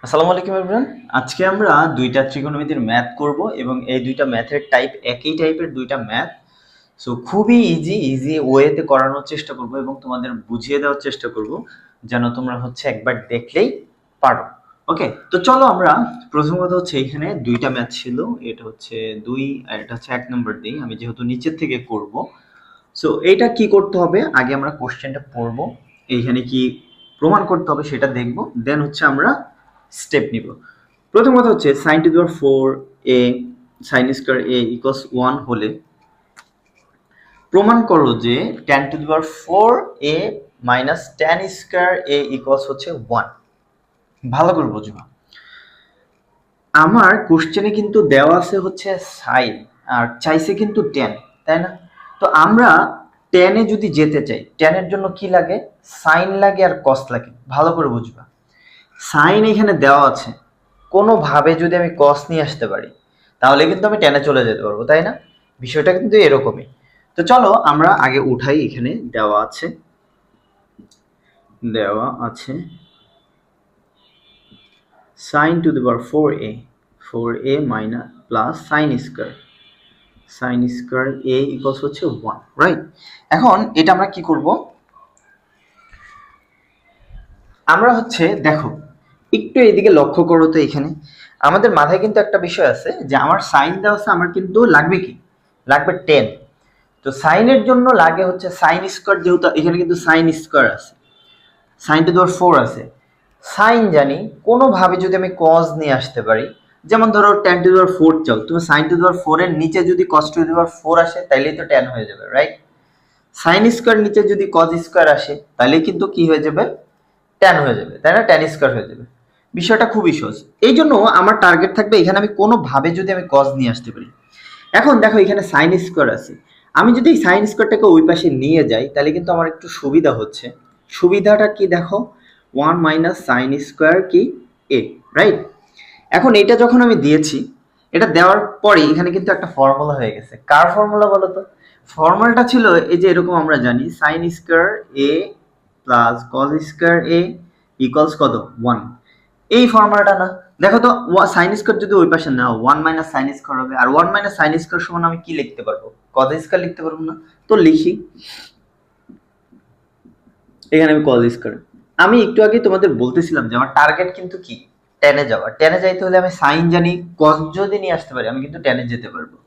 আসসালামু আলাইকুম এভরিওয়ান। আজকে আমরা দুইটা ত্রিকোণমিতির ম্যাথ করব এবং এই দুইটা ম্যাথের টাইপ একই টাইপের দুইটা ম্যাথ। সো খুবই ইজি ওয়েতে করানোর চেষ্টা করব এবং তোমাদের বুঝিয়ে দেওয়ার চেষ্টা করব যেন তোমরা একবার দেখলেই পারো। ওকে, তো চলো আমরা প্রথম কথা এখানে দুইটা ম্যাথ ছিল। এটা হচ্ছে 2 আর এটা হচ্ছে 1 নম্বর দিই। আমি যেহেতু নিচের থেকে করব, সো এইটা কি করতে হবে, আগে আমরা কোশ্চেনটা পড়ব, এইখানে কি প্রমাণ করতে হবে সেটা দেখব, দেন আমরা স্টেপ নিব। প্রথম কথা sine to the power 4a sine square a equals 1 হলে প্রমাণ করো যে tan to the power 4a minus tan square a equals 1। ভালো করে বুঝবা, আমার কোশ্চেনে কিন্তু দেওয়া আছে সাইন আর চাইছে কিন্তু tan, তাই না? তো আমরা tan এ যদি যেতে চাই, tan এর জন্য কি লাগে? সাইন লাগে আর cos লাগে। ভালো করে বুঝবা, সাইন এখানে দেওয়া আছে, কোনোভাবে যদি আমি cos নিয়ে আসতে পারি তাহলে কিন্তু আমি tan এ চলে যেতে পারবো, তাই না? বিষয়টা কিন্তু এরকমই। তো চলো আমরা আগে উঠাই। এখানে দেওয়া আছে sin to the power 4a minus plus sin square a equals 1, right? এখন এটা আমরা কি করব, আমরা দেখো একটু এইদিকে লক্ষ্য করো তো। এখানে আমাদের মাথায় কিন্তু একটা বিষয় আছে যে আমার সাইন দেওয়া আছে, আমার কিন্তু লাগবে কি, লাগবে 10। তো সাইনের জন্য লাগে সাইন স্কয়ার, যেহেতু এখানে কিন্তু সাইন স্কয়ার আছে, সাইন টু দি পাওয়ার 4 আছে, সাইন জানি, কোনোভাবে যদি আমি cos নিয়ে আসতে পারি, যেমন ধরো tan টু দি পাওয়ার 4 চাও তুমি, sin টু দি পাওয়ার 4 এর নিচে যদি cos টু দি পাওয়ার 4 আসে তাইলেই তো tan হয়ে যাবে, রাইট? sin স্কয়ার নিচে যদি cos স্কয়ার আসে তাহলে কিন্তু কি হয়ে যাবে, tan হয়ে যাবে, তাই না? tan স্কয়ার হয়ে যাবে। বিষয়টা খুবই সহজ। এই জন্য আমার টার্গেট থাকবে এখানে আমি কোনোভাবে যদি আমি cos নিয়ে আসতে পারি। এখন দেখো এখানে sin স্কয়ার আছে, আমি যদি sin স্কয়ারটাকে ওই পাশে নিয়ে যাই তাহলে কিন্তু আমার একটু সুবিধা হচ্ছে। সুবিধাটা কি দেখো, 1 মাইনাস সাইন স্কয়ার কি a, রাইট? এখন এটা যখন আমি দিয়েছি, এটা দেওয়ার পরে এখানে কিন্তু একটা ফর্মুলা হয়ে গেছে। কার ফর্মুলা বলো তো? ফর্মুলাটা ছিল এই যে এরকম, আমরা জানি sign square a plus cos square a equals কত, 1। এই ফর্মুলাটা না, দেখো তো সাইন স্কয়ার যদি ওই পাশে নাও 1 মাইনাস সাইন স্কয়ার হবে, আর 1 মাইনাস সাইন স্কয়ার সমান আমি কি লিখতে পারবো, কস স্কয়ার লিখতে পারবো না? তো লিখি, এখানে আমি কস স্কয়ার। আমি একটু আগে তোমাদের বলতেছিলাম যে আমার টার্গেট কিন্তু কি, টেনে যাওয়া। টেনে যাইতে হলে আমি সাইন জানি, কস যদি নিয়ে আসতে পারি আমি কিন্তু টেনে যেতে পারবো।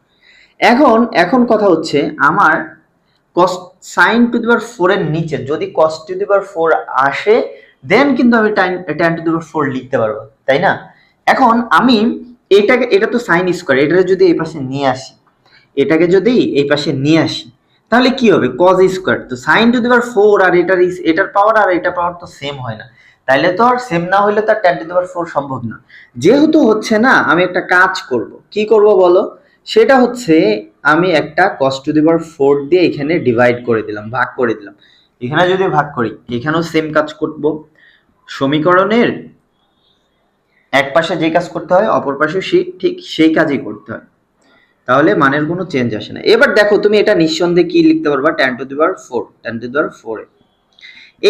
এখন এখন কথা আমার cos sin to the power 4 এর নিচে যদি cos টু দি পাওয়ার 4 আসে, দেন কিন্তু আমি tan টু দি পাওয়ার 4 লিখতে পারবো, তাই না? এখন আমি এটা তো sin স্কয়ার, এটাকে যদি এই পাশে নিয়ে আসি, এটাকে যদি এই পাশে নিয়ে আসি তাহলে কি হবে, cos স্কয়ার। তো sin টু দি পাওয়ার 4 আর এটার পাওয়ার আর এটার পাওয়ার তো সেম হয় না, তাইলে তো আর সেম না হইলে তো আর tan টু দি পাওয়ার 4 সম্ভব না। যেহেতু না, আমি একটা কাজ করব। কি করব বলো? সেটা আমি একটা cos টু দি পাওয়ার 4 দিয়ে এখানে ডিভাইড করে দিলাম, ভাগ করে দিলাম। এখানে যদি ভাগ করি এখানেও সেম কাজ করব। সমীকরণের এক পাশে যে কাজ করতে হয় অপর পাশে ঠিক সেই কাজই করতে হয়, তাহলে মানের কোনো চেঞ্জ আসে না। এবার দেখো তুমি এটা নিঃসন্দেহে কি লিখতে পারবা, tan to the power 4, tan to the power 4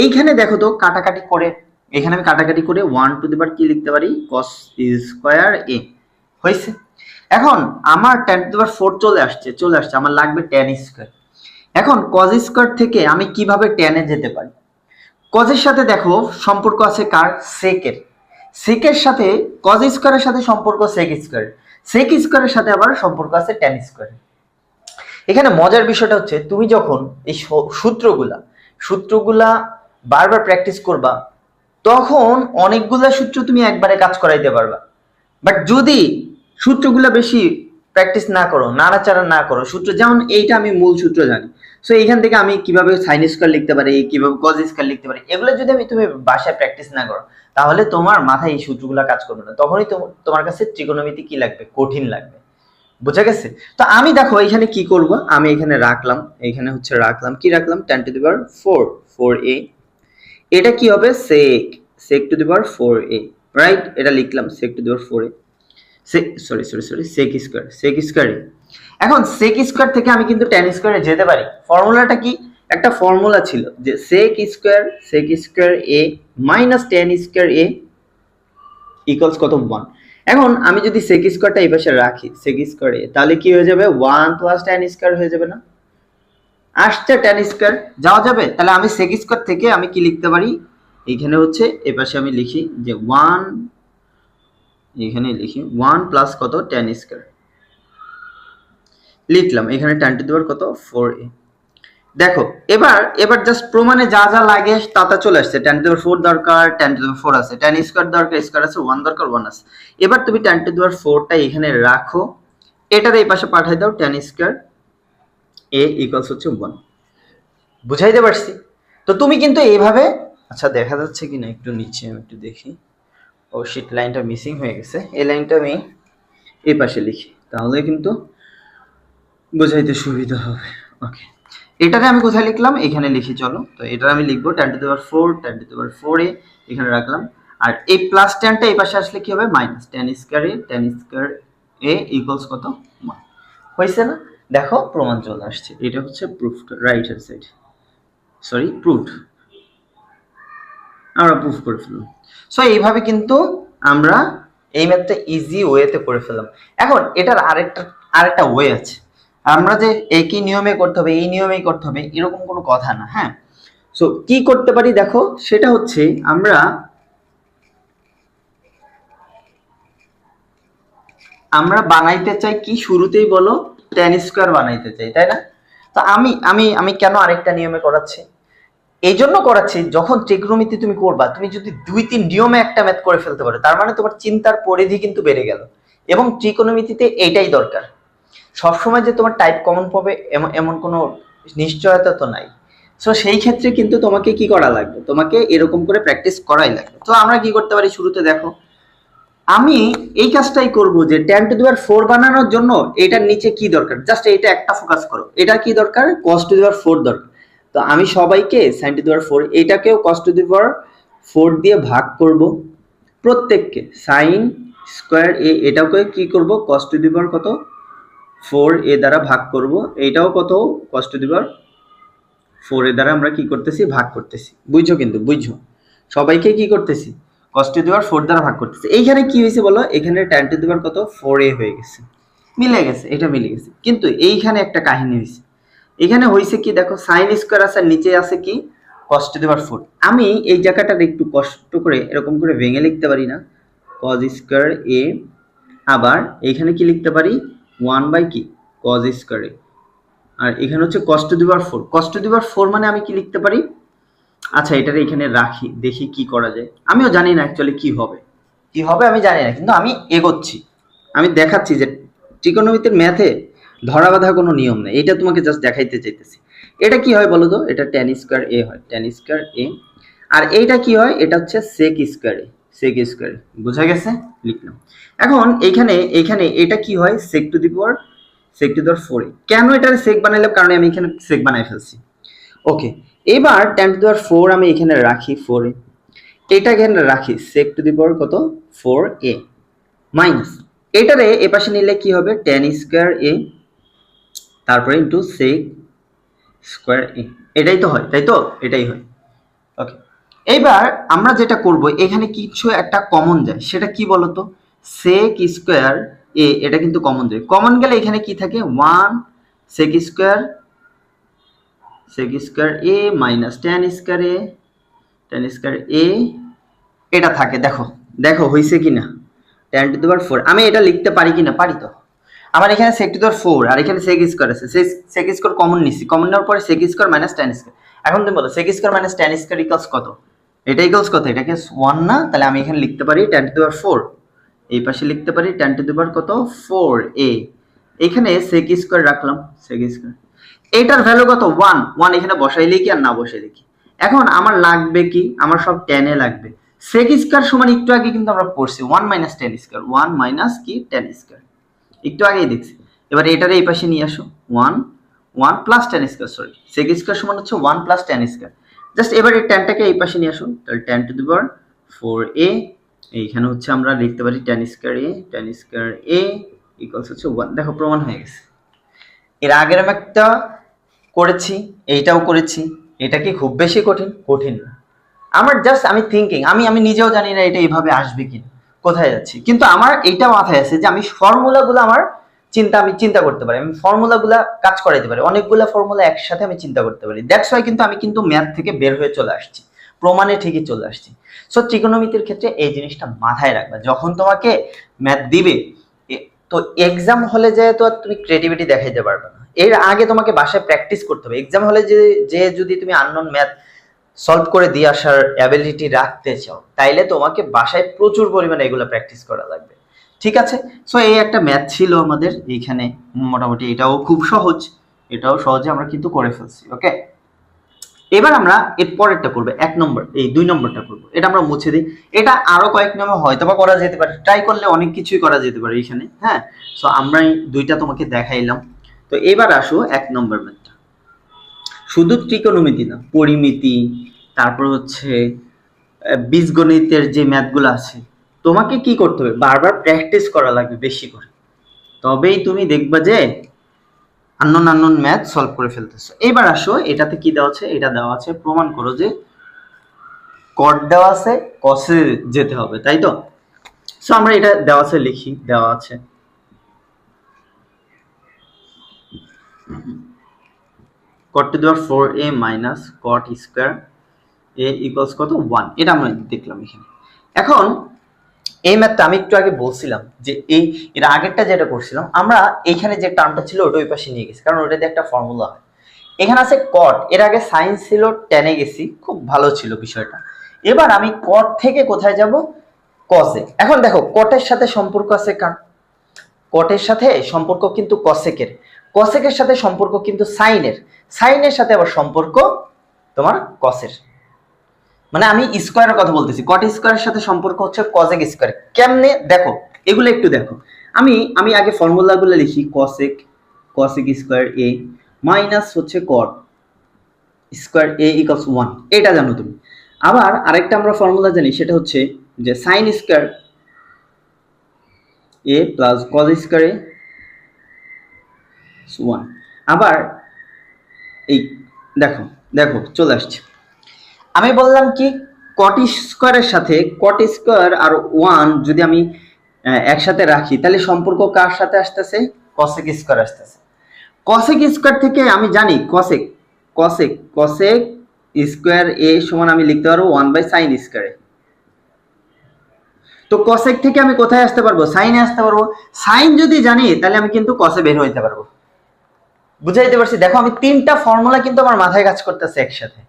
এইখানে দেখো তো কাটাকাটি করে, এখানে আমি কাটাকাটি করে 1 টু দি পাওয়ার কি লিখতে পারি, cos স্কয়ার a হইছে। এখন আমার tan টু দি পাওয়ার 4 চলে আসছে, আমার লাগবে tan স্কয়ার। এখন cos স্কয়ার থেকে আমি কিভাবে tan এ যেতে পারি? cos এর সাথে দেখো সম্পর্ক আছে কার, sec এর। sec এর সাথে cos স্কয়ারের সাথে সম্পর্ক sec স্কয়ার, sec স্কয়ারের সাথে আবার সম্পর্ক আছে tan স্কয়ার। এখানে মজার বিষয়টা তুমি যখন এই সূত্রগুলা বারবার প্র্যাকটিস করবা, তখন অনেকগুলা সূত্র তুমি একবারে কাজ করাইতে পারবা। বাট যদি সূত্রগুলা বেশি প্র্যাকটিস না করো, নাড়াচাড়া না করো, সূত্র যেমন এইটা আমি মূল সূত্র জানি, সো এইখান থেকে আমি কিভাবে সাইন স্কয়ার লিখতে পারি, কিভাবে কজ স্কয়ার লিখতে পারি, এগুলো যদি তুমি বাসায় প্র্যাকটিস না করো তাহলে তোমার মাথায় এই সূত্রগুলা কাজ করবে না। তখনই তোমার কাছে ত্রিকোণমিতি কি লাগবে, কঠিন লাগবে। বুঝা গেছে? তো আমি দেখো এখানে কি করব, আমি এখানে রাখলাম, এখানে রাখলাম কি, রাখলাম tan to the power 4a। এটা কি হবে, sec two the power 4a, right? এটা লিখলাম sec two the power 4a, sorry sec square. এখন sec স্কয়ার থেকে আমি কিন্তু tan স্কয়ারে যেতে পারি। ফর্মুলাটা কি, একটা ফর্মুলা ছিল যে sec square a minus tan square a equals কত 1। এখন আমি যদি sec স্কয়ারটা এই পাশে রাখি sec স্কয়ারে, তাহলে কি হয়ে যাবে 1 প্লাস tan স্কয়ার হয়ে যাবে না? আসছে tan স্কয়ার যাওয়া যাবে। তাহলে আমি sec স্কয়ার থেকে আমি কি লিখতে পারি, এখানে হচ্ছে এই পাশে আমি লিখি যে 1, এখানে লিখি 1 প্লাস কত tan স্কয়ার লিখলাম, এখানে tan টু দি পাওয়ার কত 4a। দেখো এবার এবার জাস্ট প্রমাণে যা যা লাগে তা তা চলে আসছে। tan টু দি পাওয়ার 4 দরকার, tan টু দি পাওয়ার 4 আছে, tan স্কয়ার দরকার, স্কয়ার আছে, 1 দরকার, 1 আছে। এবার তুমি tan টু দি পাওয়ার 4 টা এখানে রাখো, এটার এই পাশে পাঠিয়ে দাও, tan স্কয়ার a ইকুয়ালস হচ্ছে 1। বুঝাইতে পারছি? তো তুমি কিন্তু এইভাবে, আচ্ছা দেখা যাচ্ছে কিনা একটু নিচে আমি একটু দেখি, ও শিট লাইনটা মিসিং হয়ে গেছে, এই লাইনটা আমি এই পাশে লিখি, তাহলে কিন্তু বোঝাইতে সুবিধা হবে। ওকে, এটাকে আমি কোথায় লিখলাম, এখানে লিখি চলো। তো এটা আমি লিখবো tan to the power 4, tan to the power 4a এখানে রাখলাম। আর এই প্লাস ট্যানটা এই পাশে আসলে কি হবে, minus tan square a equals কত 1 হইছে না? দেখো প্রমাণ চলে আসছে, এটা হচ্ছে proofed, right hand side, sorry proofed, আমরা প্রুফ করে ফেললাম। সো এইভাবে কিন্তু আমরা এই ম্যাথটা ইজি ওয়েতে করে ফেললাম। এখন এটার আরেকটা ওয়ে আছে, আমরা যে একই নিয়মে করতে হবে, এই নিয়মেই করতে হবে এরকম কোনো কথা না। হ্যাঁ, সো কি করতে পারি দেখো, সেটা হচ্ছে আমরা বানাইতে চাই কি, শুরুতেই বলো tan স্কয়ার বানাইতে চাই, তাই না? তো আমি আমি আমি কেন আরেকটা নিয়মে করাচ্ছি, এই জন্য করাচ্ছি, যখন ট্রিগোনোমেট্রি তুমি করবা, তুমি যদি 2-3 নিয়মে একটা ম্যাথ করে ফেলতে পারো, তার মানে তোমার চিন্তার পরিধি কিন্তু বেড়ে গেল। এবং ট্রিগোনোমেট্রিতে এইটাই দরকার, সবসময় যে তোমার টাইপ কমন পাবে এমন কোনো নিশ্চয়তা তো নাই। সো সেই ক্ষেত্রে কিন্তু তোমাকে কি করা লাগবে, তোমাকে এরকম করে প্র্যাকটিস করাই লাগবে। তো আমরা কি করতে পারি, শুরুতে দেখো আমি এই কাজটাই করব যে tan টু দি পাওয়ার 4 বানানোর জন্য এটার নিচে কি দরকার, জাস্ট এইটা একটা ফোকাস করো, এটা কি দরকার, cos টু দি পাওয়ার 4 দরকার। তো আমি সবাইকে sin টু দি পাওয়ার 4, এটাকেও cos টু দি পাওয়ার 4 দিয়ে ভাগ করব, প্রত্যেককে sin স্কয়ার a এটাকে কি করব, cos টু দি পাওয়ার কত 4 a দ্বারা ভাগ করব, এইটাও কত cos টু দি পাওয়ার 4 এর দ্বারা আমরা কি করতেছি, ভাগ করতেছি। বুঝছো? কিন্তু বুঝছো, সবাইকে কি করতেছি, cos টু দি পাওয়ার 4 দ্বারা ভাগ করতেছি। এইখানে কি হয়েছে বলো, এখানে tan টু দি পাওয়ার কত 4a হয়ে গেছে, মিলে গেছে, এটা মিলে গেছে। কিন্তু এইখানে একটা কাহিনী হয়েছে, এখানে হয়েছে কি দেখো, sin স্কয়ার আছে, নিচে আছে কি cos টু দি পাওয়ার 4। আমি এই জায়গাটা একটু কষ্ট করে এরকম করে ভেঙে লিখতে পারি না, cos স্কয়ার a, আবার এইখানে কি লিখতে পারি 1 বাই কি cos স্কয়ার a, আর এখানে হচ্ছে cos to the power 4। cos to the power 4 মানে আমি কি লিখতে পারি, আচ্ছা এটারে এখানে রাখি, দেখি কি করা যায়। আমিও জানি না অ্যাকচুয়ালি কি হবে, কি হবে আমি জানি না, কিন্তু আমি এগোচ্ছি, আমি দেখাচ্ছি যে ট্রিগোনোমেট্রির ম্যাথে ধরা বাঁধা কোনো নিয়ম নেই, এটা তোমাকে জাস্ট দেখাইতে চাইতেছি। এটা কি হয় বলো তো, এটা tan স্কয়ার a হয়, tan স্কয়ার a। আর এইটা কি হয়, এটা হচ্ছে sec square a, sec square a। বোঝা গেছে? লিখলাম। এখন এইখানে এটা কি হয়, sec two the power 4a। কেন এটা sec বানাইলাম, কারণ আমি এখানে sec বানাই ফেলছি। ওকে, এবার tan টু দি পাওয়ার 4 আমি এখানে রাখি 4a, এটা এখানে রাখি sec টু দি পাওয়ার কত 4a মাইনাস, এটারে এ পাশে নিলে কি হবে, tan স্কয়ার a তারপরে ইনটু sec স্কয়ার a। এটাই তো হয়, তাই তো? এটাই হয়। ওকে, এইবার আমরা যেটা করব, এখানে কিছু একটা কমন যায়, সেটা কি বলতো, sec স্কয়ার a, এটা কিন্তু কমন যায়। কমন গেলে এখানে কি থাকে, 1 sec square a minus tan square a এটা থাকে। দেখো দেখো হইছে কিনা, tan টু দি পাওয়ার 4 আমি এটা লিখতে পারি কিনা, পারি তো। আমার এখানে sec টু দি পাওয়ার 4 আর এখানে sec স্কয়ার আছে, sec স্কয়ার কমন নিছি, কমন নেওয়ার পরে sec square minus tan square. এখন তুমি বলো sec square minus tan square equals কত, এটা ইকুয়ালস কত, এটা কি 1 না? তাহলে আমি এখানে লিখতে পারি tan টু দি পাওয়ার 4, এই পাশে লিখতে পারি tan টু দি পাওয়ার কত 4a, এখানে sec স্কয়ার রাখলাম, sec স্কয়ার, এটার ভ্যালু কত 1, 1 এখানে বসাইলে কি আর না বসাইলে কি। এখন আমার লাগবে কি, আমার সব tan এ লাগবে। sec স্কয়ার সমান একটু আগে কিন্তু আমরা পড়ছি 1 মাইনাস tan স্কয়ার, 1 মাইনাস কি tan স্কয়ার, একটু আগেই দেখছি। এবার এটারে এই পাশে নিয়ে আসো, 1 plus tan square, sorry sec square সমান হচ্ছে 1 প্লাস tan স্কয়ার। জাস্ট এবার এই tanটাকে এই পাশে নিয়ে আসো, তাহলে tan to the power 4a, এইখানে হচ্ছে আমরা লিখতে পারি tan স্কয়ার a ইকুয়ালস হচ্ছে 1। দেখো প্রমাণ হয়ে গেছে। এর আগের আমি একটা করেছি, এইটাও করেছি, এটা কি খুব বেশি কঠিন? কঠিন না। আমার জাস্ট আমি থিঙ্কিং, আমি নিজেও জানি না এটা এইভাবে আসবে কিনা, কোথায় যাচ্ছি। কিন্তু আমার এইটা মাথায় আছে যে আমি ফর্মুলাগুলো আমার আমি চিন্তা করতে পারি, আমি ফর্মুলাগুলা কাজ করাইতে পারি, অনেকগুলা ফর্মুলা একসাথে আমি চিন্তা করতে পারি। দ্যাটস ওয়াই কিন্তু আমি কিন্তু ম্যাথ থেকে বের হয়ে চলে আসছি, প্রমাণে ঠিকই চলে আসছি। সো ত্রিকোণমিতির ক্ষেত্রে এই জিনিসটা মাথায় রাখবা, যখন তোমাকে ম্যাথ দিবে তো এক্সাম হলে যে তো তুমি ক্রিয়েটিভিটি দেখাইতে পারবে না, এর আগে তোমাকে বাসায় প্র্যাকটিস করতে হবে। এক্সাম হলে যে যদি তুমি আননোন ম্যাথ সলভ করে দিয়ে আসার অ্যাবিলিটি রাখতে চাও, তাইলে তোমাকে বাসায় প্রচুর পরিমাণে এগুলো প্র্যাকটিস করা লাগবে। ঠিক আছে, সো এই একটা ম্যাথ ছিল আমাদের এইখানে, মোটামুটি এটাও খুব সহজ, এটাও সহজে আমরা কিন্তু করে ফেলছি। ওকে, এবার আমরা এর পরেরটা করবো, 1 নম্বর, এই 2 নম্বরটা করবো, এটা আমরা মুছে দিই। এটা আরো কয়েক নিয়মে হয়তো বা করা যেতে পারে, ট্রাই করলে অনেক কিছুই করা যেতে পারে এখানে। হ্যাঁ, সো আমরা এই 2টা তোমাকে দেখাইলাম। তো এবার আসো 1 নম্বর ম্যাথটা। শুধু ত্রিকোণমিতি না, পরিমিতি, তারপর হচ্ছে বীজগণিতের যে ম্যাথগুলো আছে, তোমাকে কি করতে হবে, বারবার প্র্যাকটিস করা লাগবে বেশি করে, তবেই তুমি দেখবা যে আননোন ম্যাথ সলভ করে ফেলতেছো। এবার আসো, এটাতে কি দেওয়া আছে, এটা দেওয়া আছে প্রমাণ করো যে কট দেওয়া আছে, কসে যেতে হবে, তাই তো। সো আমরা এটা দেওয়া আছে লিখি, দেওয়া আছে cot to the power 4a minus cot square a equals কত 1, এটা আমরা দেখলাম এখানে। এখন এই ম্যাথটা আমি একটু আগে বলছিলাম যে এর আগেরটা যেটা করছিলাম আমরা, এইখানে যে টার্মটা ছিল ওটা ওই পাশে নিয়ে গেছি, কারণ ওটাতে একটা ফর্মুলা হয়। এখানে আছে কট, এর আগে সাইন ছিল, টেনে গেছি, খুব ভালো ছিল বিষয়টা। এবার আমি কট থেকে কোথায় যাব, কসে। এখন দেখো কটের সাথে সম্পর্ক আছে কার, কটের সাথে সম্পর্ক কিন্তু কসেকের, কসেকের সাথে সম্পর্ক কিন্তু সাইনের, সাইনের সাথে আবার সম্পর্ক তোমার কসের। মানে আমি স্কয়ারের কথা বলতেছি, কট স্কয়ারের সাথে সম্পর্ক হচ্ছে কসেক স্কয়ার। কেমনে দেখো, এগুলো একটু দেখো। আমি আগে ফর্মুলাগুলো লিখি, কসেক স্কয়ার a মাইনাস হচ্ছে কট স্কয়ার a ইকুয়ালস 1, এটা জানো তুমি। আবার আরেকটা আমরা ফর্মুলা জানি, সেটা হচ্ছে যে sign square a plus cos square a 1। আবার এই দেখো দেখো চলে আসছে, আমি বললাম কি কট স্কয়ারের সাথে কট স্কয়ার আর 1 যদি আমি একসাথে রাখি, তাহলে সম্পর্ক কার সাথে আসতেছে, কসেক স্কয়ার আসতেছে। কসেক স্কয়ার থেকে আমি জানি কসেক স্কয়ার a সমান আমি লিখতে পারবো 1/sin স্কয়ার। তো কসেক থেকে আমি কোথায় আসতে পারবো, সাইনে আসতে পারবো। সাইন যদি জানি তাহলে আমি কিন্তু কসে বের হইতে পারবো। বুঝাইতে পারছি? দেখো আমি 3টা ফর্মুলা কিন্তু আমার মাথায় কাজ করতেছে একসাথে।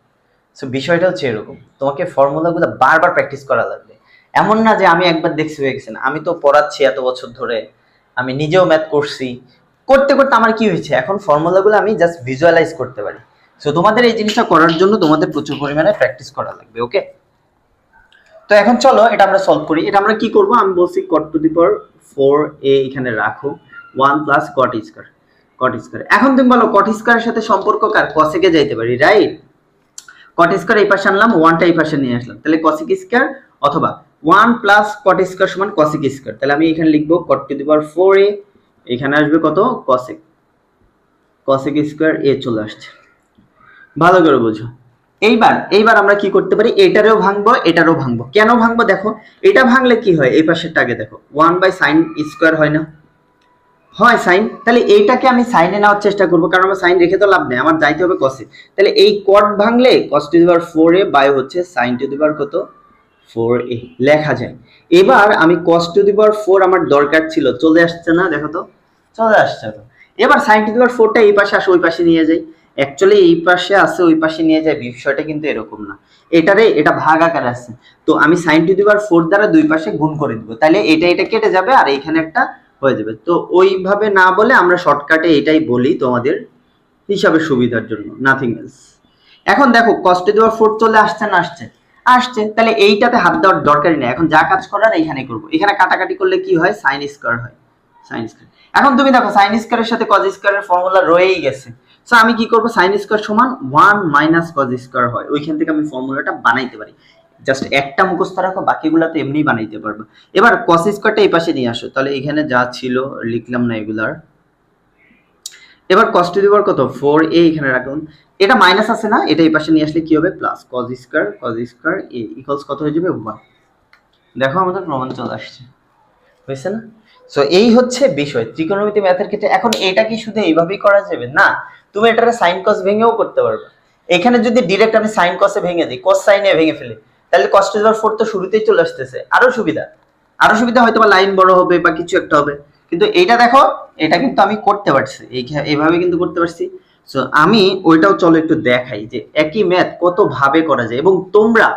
সো বিষয়টা হচ্ছে এরকম, তোমাকে ফর্মুলাগুলো বারবার প্র্যাকটিস করা লাগবে। এমন না যে আমি একবার দেখছি হয়ে গেছে না, আমি তো পড়াচ্ছি এত বছর ধরে, আমি নিজেও ম্যাথ করছি, করতে করতে আমার কি হয়েছে, এখন ফর্মুলাগুলো আমি জাস্ট ভিজুয়ালাইজ করতে পারি। সো তোমাদের এই জিনিসটা করার জন্য তোমাদের প্রচুর পরিমাণে প্র্যাকটিস করা লাগবে। ওকে, তো এখন চলো এটা আমরা সলভ করি। এটা আমরা কি করব, আমি বলছি cot to the power 4a এখানে রাখো 1 প্লাস cot স্কয়ার। এখন তুমি বলো cot স্কয়ারের সাথে সম্পর্ক কার, cosec এ যাইতে পারি, রাইট। cot স্কয়ার এই পাশে আনলাম, 1টা এই পাশে নিয়ে আসলাম, তাহলে cosec স্কয়ার অথবা 1 প্লাস cot স্কয়ার সমান cosec স্কয়ার। তাহলে আমি এখানে লিখবো cot to the power 4a, এখানে আসবে কত, cosec স্কয়ার a চলে আসছে। ভালো করে বুঝো। এইবার আমরা কি করতে পারি, এটারও ভাঙবো এটারও ভাঙবো। কেন ভাঙবো দেখো, এটা ভাঙলে কি হয়, এই পাশেরটা আগে দেখো 1/sin স্কয়ার হয় না, হয় সাইন, তাহলে এইটাকে আমি সাইনে নেওয়ার চেষ্টা করব, কারণ আমার সাইন রেখে তো লাভ নেই, আমার যাইতে হবে কসে। তাহলে এই কট ভাঙলে cos to the power 4a by হচ্ছে sin টু দি পাওয়ার কত 4a লেখা যায়। এবার আমি cos টু দি পাওয়ার 4 আমার দরকার ছিল, চলে আসছে না, দেখো তো চলে আসছে। তো এবার sin টু দি পাওয়ার 4টা এই পাশে আসে ওই পাশে নিয়ে যাই, অ্যাকচুয়ালি এই পাশে আছে ওই পাশে নিয়ে যায়, বিষয়টা কিন্তু এরকম না, এটা ভাগ আকারে আছে। তো আমি sin টু দি পাওয়ার 4 দ্বারা দুই পাশে গুণ করে দিব, তাহলে এটা কেটে যাবে আর এইখানে একটা হয়ে যাবে। তো ওইভাবে না বলে আমরা শর্টকাটে এটাই বলি তোমাদের হিসাবে সুবিধার জন্য, নাথিং এলস। এখন দেখো cos টু দি পাওয়ার 4 চলে আসছে না, আসছে, তাহলে এইটাতে হাত দেওয়ার দরকারই নেই, এখন যা কাজ করার এইখানে করব। এখানে কাটাকাটি করলে কি হয়, sin স্কয়ার হয়, sin স্কয়ার। এখন তুমি দেখো sin স্কয়ারের সাথে cos স্কয়ারের ফর্মুলা রয়েই গেছে, সো আমি কি করব, sin স্কয়ার সমান 1 মাইনাস cos স্কয়ার হয়, ওইখান থেকে আমি ফর্মুলাটা বানাইতে পারি। জাস্ট একটা মুখস্থ রাখো, বাকিগুলো তো এমনি বানাইতে পারবে। এবার cos স্কয়ারটা এই পাশে নিয়ে আসো, তাহলে এখানে যা ছিল লিখলাম না এগুলার। এবার cos টু দি পাওয়ার কত 4a এখানে রাখলাম, এটা মাইনাস আছে না, এটা এই পাশে নিয়ে আসলে কি হবে, plus cos square a equals কত হয়ে যাবে 1। দেখো আমাদের প্রমাণ চলে আসছে, বুঝছে না? সো এই হচ্ছে বিষয় ত্রিকোণমিতি ম্যাথের ক্ষেত্রে। এখন এটা কি শুধু এইভাবেই করা যাবে না, তুমি এটারে সাইন কস ভেঙেও করতে পারবে। এখানে যদি ডিরেক্ট আমি সাইন কসে ভেঙে দিই, কস সাইনে ভেঙে ফেলি, তাহলে cos টু দি পাওয়ার 4 তো শুরুতেই চলে আসতেছে, আরো সুবিধা হয়তো বা লাইন বড় হবে বা কিছু একটা হবে। কিন্তু এইটা দেখো, এটা কিন্তু আমি করতে পারছি, এইভাবে কিন্তু করতে পারছি। সো আমি ওইটাও চলো একটু দেখাই যে একই ম্যাথ কত ভাবে করা যায়, এবং তোমরা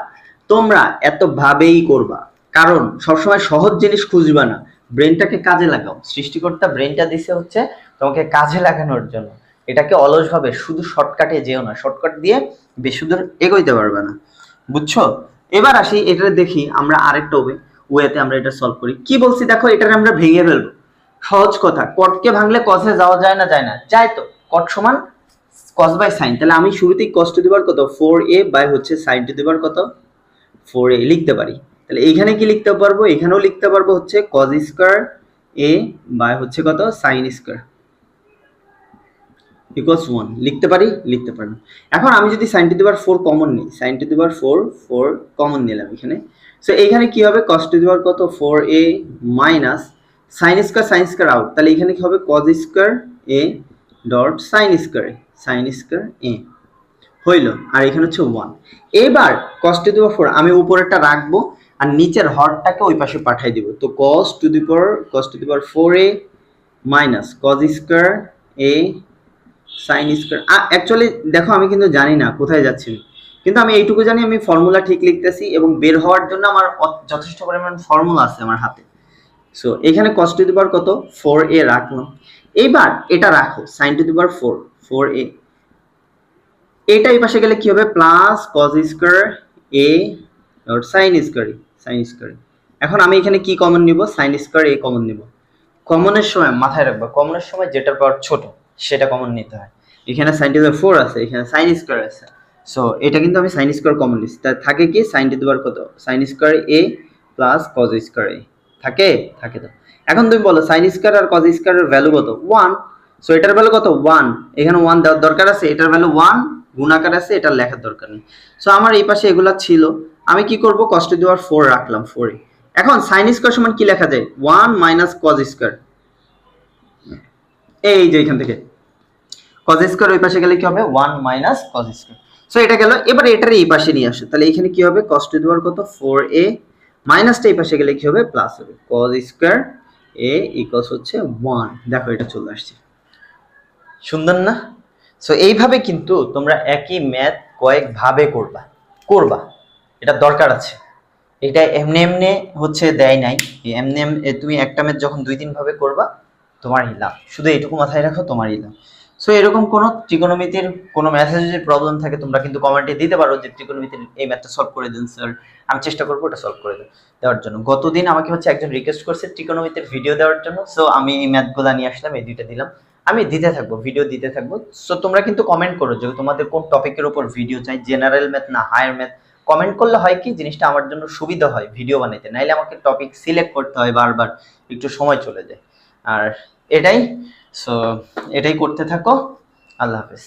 তোমরা এত ভাবেই করবা, কারণ সবসময় সহজ জিনিস খুঁজবা না, ব্রেনটাকে কাজে লাগাও। সৃষ্টিকর্তা ব্রেনটা দিছে হচ্ছে তোমাকে কাজে লাগানোর জন্য। এটাকে অলস ভাবে শুধু শর্টকাটে যেও না, শর্টকাট দিয়ে বেশি দূর এগোইতে পারবে না, বুঝছো? এবার আসি এটা দেখি আমরা আরেকটা ওয়েতে আমরা এটা সলভ করি। কি বলছি দেখো, এটাকে আমরা ভেঙে ফেলবো। সহজ কথা, কটকে ভাঙলে কসে যাওয়া যায় না? যায় না, যায় তো। কট সমান কস বাই সাইন, তাহলে আমি শুরুতেই কস টু দি পাওয়ার কত 4a বাই হচ্ছে সাইন টু দি পাওয়ার কত 4a লিখতে পারি। তাহলে এইখানে কি লিখতে পারবো, এখানেও লিখতে পারবো হচ্ছে cos স্কয়ার a বাই হচ্ছে কত sin স্কয়ার ইকুয়ালস 1 লিখতে পারি, লিখতে পারি। এখন আমি যদি sin to the power 4 common নিই, sin to the power 4 common নিলাম এখানে। সো এইখানে কি হবে, cos টু দি পাওয়ার কত 4a minus sin square out, তাহলে এখানে কি হবে cos square a dot sin square a হইল, আর এখানে হচ্ছে 1। এবার cos টু দি পাওয়ার 4 আমি উপরেরটা রাখবো আর নিচের হরটাকে ওই পাশে পাঠিয়ে দিব। তো cos to the power 4a minus cos square a sin square. Actually দেখো আমি কিন্তু জানি না কোথায় যাচ্ছি, কিন্তু আমি এইটুকু জানি আমি ফর্মুলা ঠিক লিখতেছি, এবং বের হওয়ার জন্য আমার যথেষ্ট পরিমাণ ফর্মুলা আছে আমার হাতে। সো এখানে cos টু দি পাওয়ার কত 4a রাখলাম। এবার এটা রাখো sin to the power 4a, এটা এই পাশে গেলে কি হবে plus cos square a dot sin square. এখন আমি এখানে কি কমন নিব, sin স্কয়ার a কমন নিব। কমনের সময় মাথায় রাখবা, কমনের সময় যেটার পাওয়ার ছোট সেটা কমন নিতে হয়। এখানে sin টু দি পাওয়ার 4 আছে, এখানে sin স্কয়ার আছে। সো এটা কিন্তু আমি sin স্কয়ার কমন নিচ্ছি, তাই থাকে কি sin টু দি পাওয়ার কত sin square a plus cos square a থাকে থাকে তো। এখন তুমি বলো sin স্কয়ার আর cos স্কয়ারের ভ্যালু কত 1। সো এটার ভ্যালু কত 1, এখানে 1 দেওয়ার দরকার আছে, এটার ভ্যালু 1 গুণাকার আছে, এটা লেখার দরকার নেই। সো আমার এই পাশে এগুলা ছিল, আমি কি করব cos টু দি পাওয়ার 4 রাখলাম 4। এখন sin স্কয়ার সমান কি লেখা যায় 1 মাইনাস cos স্কয়ার, এই যে এখান থেকে cos স্কয়ার ওই পাশে গেলে কি হবে 1 মাইনাস cos স্কয়ার। সো এটা গেল, এবার এটার এই পাশে নিয়ে আসো, তাহলে এখানে কি হবে cos টু দি পাওয়ার কত 4a মাইনাসটা এই পাশে গেলে কি হবে প্লাস হবে cos স্কয়ার a ইকুয়ালস হচ্ছে 1। দেখো এটা চলে আসছে, সুন্দর না? সো এইভাবে কিন্তু তোমরা একই ম্যাথ কয়েক ভাবে করবা এটা দরকার আছে। এটা এমনি এমনি হচ্ছে দেয় নাই, এমনি তুমি একটা ম্যাথ যখন 2-3 ভাবে করবা তোমারই লাভ, শুধু এইটুকু মাথায় রাখো তোমারই লাভ। সো এরকম কোনো ত্রিকোণমিতির কোনো ম্যাথে যদি প্রবলেম থাকে তোমরা কিন্তু কমেন্টে দিতে পারো যে ত্রিকোণমিতির এই ম্যাথটা সলভ করে দিন স্যার, আমি চেষ্টা করবো ওটা সলভ করে দেওয়ার জন্য। গতদিন আমাকে হচ্ছে একজন রিকোয়েস্ট করছে ত্রিকোণমিতির ভিডিও দেওয়ার জন্য, সো আমি এই ম্যাথগুলো নিয়ে আসলাম, এই দুইটা দিলাম, আমি দিতে থাকবো, ভিডিও দিতে থাকবো। সো তোমরা কিন্তু কমেন্ট করো যে তোমাদের কোন টপিকের উপর ভিডিও চাই, জেনারেল ম্যাথ না হায়ার ম্যাথ। কমেন্ট করলে হয় কি জিনিসটা আমার জন্য সুবিধা হয় ভিডিও বানাইতে, নাইলে আমাকে টপিক সিলেক্ট করতে হয় বারবার, একটু সময় চলে যায়। আর এটাই, সো এটাই করতে থাকো। আল্লাহ হাফেজ।